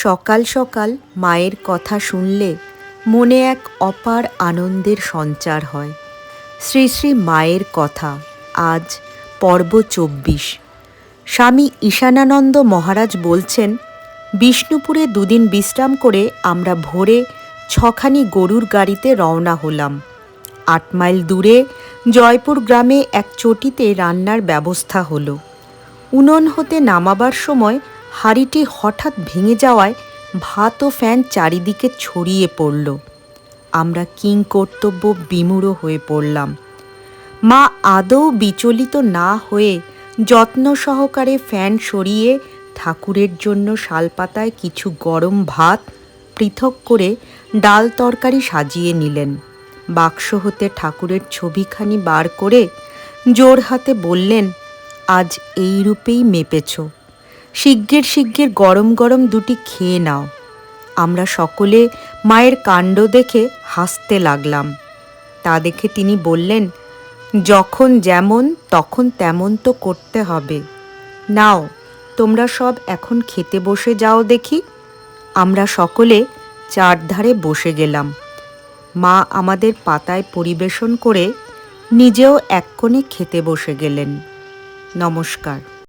সকাল সকাল মায়ের কথা শুনলে মনে এক অপার আনন্দের সঞ্চার হয়। শ্রী শ্রী মায়ের কথা, আজ পর্ব ২৪। স্বামী ঈশানানন্দ মহারাজ বলছেন, বিষ্ণুপুরে দুদিন বিশ্রাম করে আমরা ভোরে ৬খানি গরুর গাড়িতে রওনা হলাম। ৮ মাইল দূরে জয়পুর গ্রামে এক চটিতে রান্নার ব্যবস্থা হলো। উনুন হতে নামাবার সময় হাঁড়িটি হঠাৎ ভেঙে যাওয়ায় ভাত ও ফ্যান চারিদিকে ছড়িয়ে পড়ল। আমরা কিংকর্তব্য বিমূঢ় হয়ে পড়লাম। মা আদৌ বিচলিত না হয়ে যত্ন সহকারে ফ্যান সরিয়ে ঠাকুরের জন্য শালপাতায় কিছু গরম ভাত পৃথক করে ডাল তরকারি সাজিয়ে নিলেন। বাক্স হতে ঠাকুরের ছবিখানি বার করে জোর হাতে বললেন, আজ এই রূপেই মেপেছ, শিগগির শিগগির গরম গরম দুটি খেয়ে নাও। আমরা সকলে মায়ের কাণ্ড দেখে হাসতে লাগলাম। তা দেখে তিনি বললেন, যখন যেমন তখন তেমন তো করতে হবে। নাও তোমরা সব এখন খেতে বসে যাও দেখি। আমরা সকলে চারধারে বসে গেলাম। মা আমাদের পাতায় পরিবেশন করে নিজেও এক কোণে খেতে বসে গেলেন। নমস্কার।